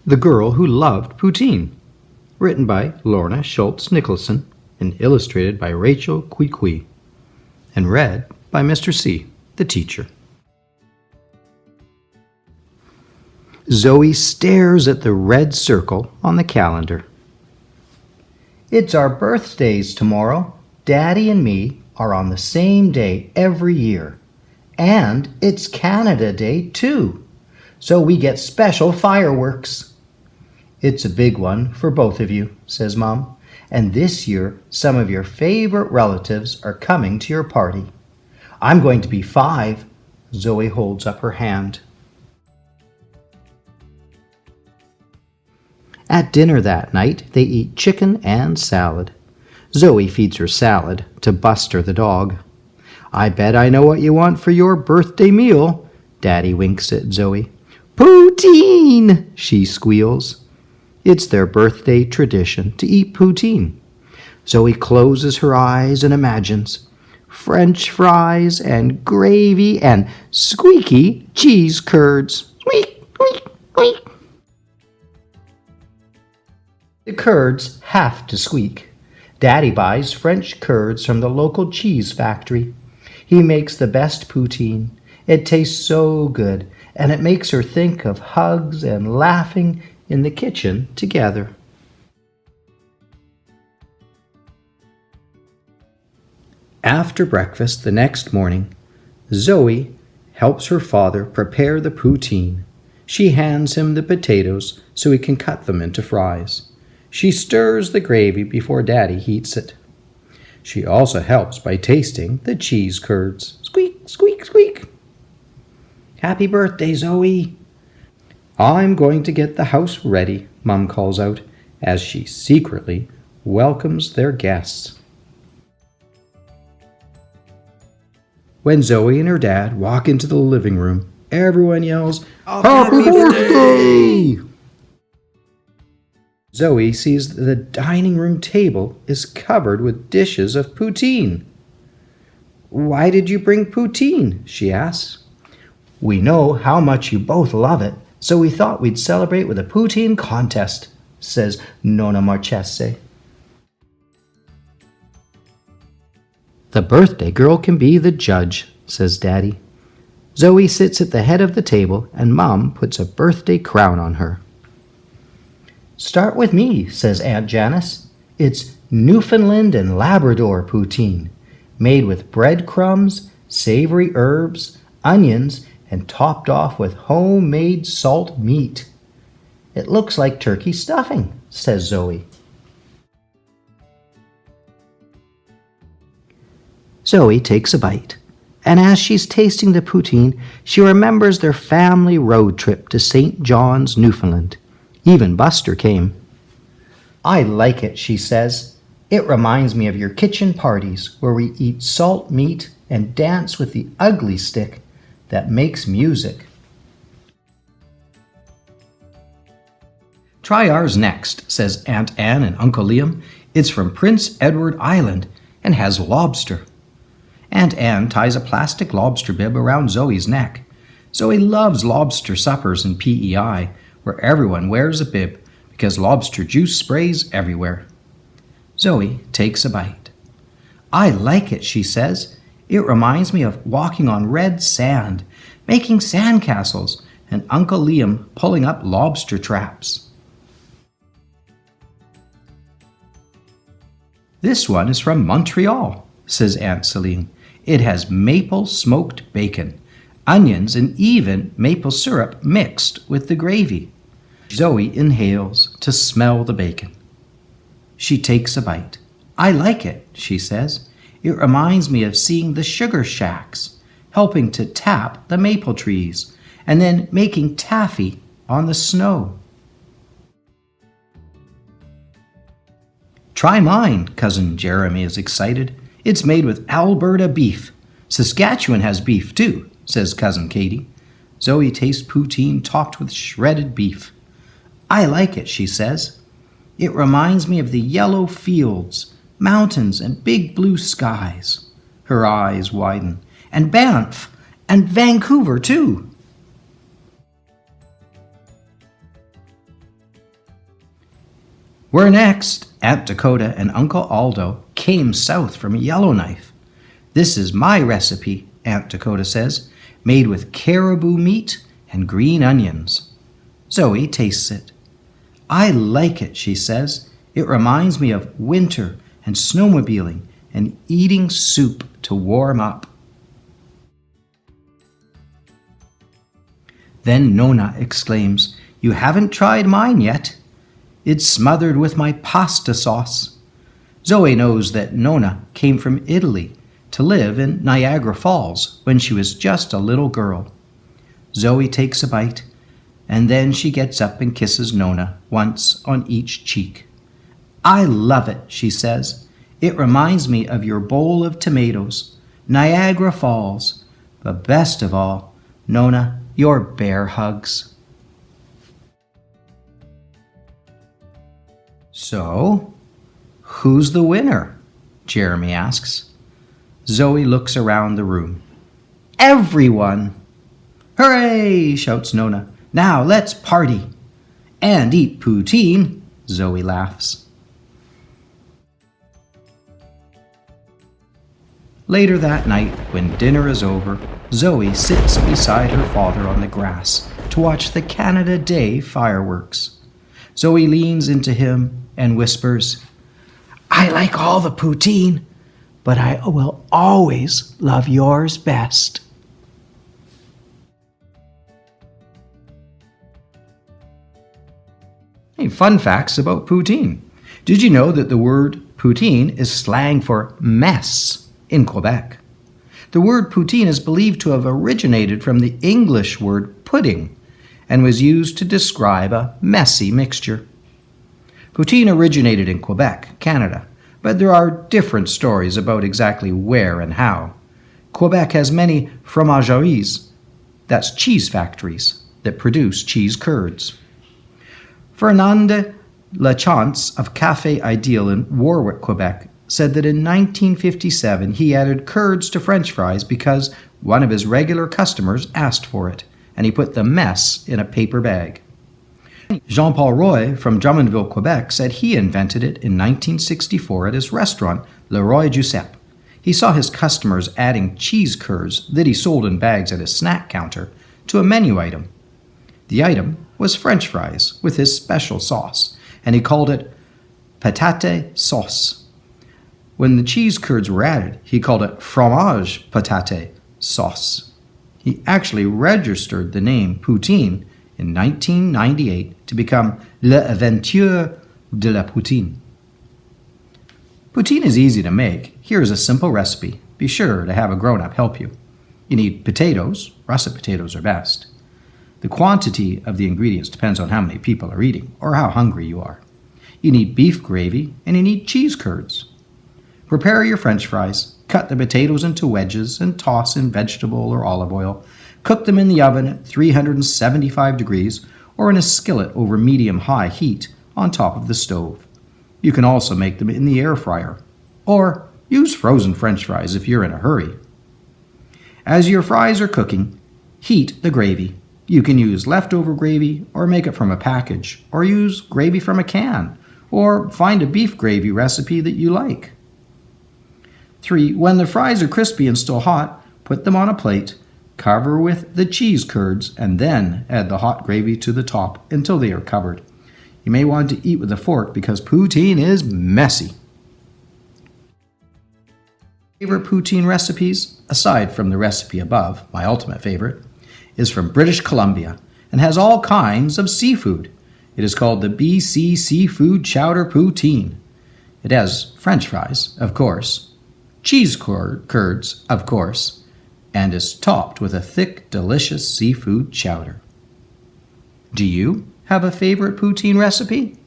The Girl Who Loved Poutine, written by Lorna Schultz Nicholson and illustrated by Rachel Queequee, and read by Mr. C, the teacher. Zoe stares at the red circle on the calendar. It's our birthdays tomorrow. Daddy and me are on the same day every year. And it's Canada Day too, so we get special fireworks. It's a big one for both of you, says Mom, and this year some of your favorite relatives are coming to your party. I'm going to be 5. Zoe holds up her hand. At dinner that night, they eat chicken and salad. Zoe feeds her salad to Buster the dog. I bet I know what you want for your birthday meal. Daddy winks at Zoe. Poutine, she squeals. It's their birthday tradition to eat poutine. Zoe closes her eyes and imagines French fries and gravy and squeaky cheese curds. Squeak, squeak, squeak. The curds have to squeak. Daddy buys French curds from the local cheese factory. He makes the best poutine. It tastes so good, and it makes her think of hugs and laughing in the kitchen together. After breakfast the next morning, Zoe helps her father prepare the poutine. She hands him the potatoes so he can cut them into fries. She stirs the gravy before Daddy heats it. She also helps by tasting the cheese curds. Squeak, squeak, squeak. Happy birthday, Zoe. I'm going to get the house ready, Mom calls out as she secretly welcomes their guests. When Zoe and her dad walk into the living room, everyone yells, Happy birthday! Zoe sees that the dining room table is covered with dishes of poutine. Why did you bring poutine? She asks. We know how much you both love it, so we thought we'd celebrate with a poutine contest, says Nonna Marchese. The birthday girl can be the judge, says Daddy. Zoe sits at the head of the table and Mom puts a birthday crown on her. Start with me, says Aunt Janice. It's Newfoundland and Labrador poutine, made with breadcrumbs, savory herbs, onions, and topped off with homemade salt meat. It looks like turkey stuffing, says Zoe. Zoe takes a bite, and as she's tasting the poutine, she remembers their family road trip to St. John's, Newfoundland. Even Buster came. I like it, she says. It reminds me of your kitchen parties where we eat salt meat and dance with the ugly stick that makes music. Try ours next, says Aunt Anne and Uncle Liam. It's from Prince Edward Island and has lobster. Aunt Anne ties a plastic lobster bib around Zoe's neck. Zoe loves lobster suppers in PEI, where everyone wears a bib because lobster juice sprays everywhere. Zoe takes a bite. I like it, she says. It reminds me of walking on red sand, making sandcastles, and Uncle Liam pulling up lobster traps. This one is from Montreal, says Aunt Celine. It has maple smoked bacon, onions, and even maple syrup mixed with the gravy. Zoe inhales to smell the bacon. She takes a bite. I like it, she says. It reminds me of seeing the sugar shacks, helping to tap the maple trees, and then making taffy on the snow. Try mine, Cousin Jeremy is excited. It's made with Alberta beef. Saskatchewan has beef too, says Cousin Katie. Zoe tastes poutine topped with shredded beef. I like it, she says. It reminds me of the yellow fields, mountains, and big blue skies. Her eyes widen. And Banff, and Vancouver too. We're next. Aunt Dakota and Uncle Aldo came south from Yellowknife. This is my recipe, Aunt Dakota says, made with caribou meat and green onions. Zoe tastes it. I like it, she says. It reminds me of winter and snowmobiling and eating soup to warm up. Then Nona exclaims, You haven't tried mine yet. It's smothered with my pasta sauce. Zoe knows that Nona came from Italy to live in Niagara Falls when she was just a little girl. Zoe takes a bite, and then she gets up and kisses Nona once on each cheek. I love it, she says. It reminds me of your bowl of tomatoes, Niagara Falls, but best of all, Nona, your bear hugs. So, who's the winner? Jeremy asks. Zoe looks around the room. Everyone! Hooray! Shouts Nona. Now let's party. And eat poutine, Zoe laughs. Later that night, when dinner is over, Zoe sits beside her father on the grass to watch the Canada Day fireworks. Zoe leans into him and whispers, I like all the poutine, but I will always love yours best. Hey, fun facts about poutine. Did you know that the word poutine is slang for mess in Quebec? The word poutine is believed to have originated from the English word pudding and was used to describe a messy mixture. Poutine originated in Quebec, Canada, but there are different stories about exactly where and how. Quebec has many fromageries, that's cheese factories, that produce cheese curds. Fernand Lachance of Café Ideal in Warwick, Quebec, said that in 1957 he added curds to French fries because one of his regular customers asked for it, and he put the mess in a paper bag. Jean-Paul Roy from Drummondville, Quebec, said he invented it in 1964 at his restaurant, Le Roi Giuseppe. He saw his customers adding cheese curds that he sold in bags at his snack counter to a menu item. The item was French fries with his special sauce, and he called it patate sauce. When the cheese curds were added, he called it fromage patate sauce. He actually registered the name poutine in 1998 to become L'Aventure de la Poutine. Poutine is easy to make. Here is a simple recipe. Be sure to have a grown-up help you. You need potatoes. Russet potatoes are best. The quantity of the ingredients depends on how many people are eating or how hungry you are. You need beef gravy and you need cheese curds. Prepare your French fries. Cut the potatoes into wedges and toss in vegetable or olive oil. Cook them in the oven at 375 degrees or in a skillet over medium-high heat on top of the stove. You can also make them in the air fryer, or use frozen French fries if you're in a hurry. As your fries are cooking, heat the gravy. You can use leftover gravy or make it from a package, or use gravy from a can, or find a beef gravy recipe that you like. 3. When the fries are crispy and still hot, put them on a plate, cover with the cheese curds, and then add the hot gravy to the top until they are covered. You may want to eat with a fork because poutine is messy. Favorite poutine recipes, aside from the recipe above, my ultimate favorite, is from British Columbia and has all kinds of seafood. It is called the BC Seafood Chowder Poutine. It has French fries, of course, cheese curds, of course, and is topped with a thick, delicious seafood chowder. Do you have a favorite poutine recipe?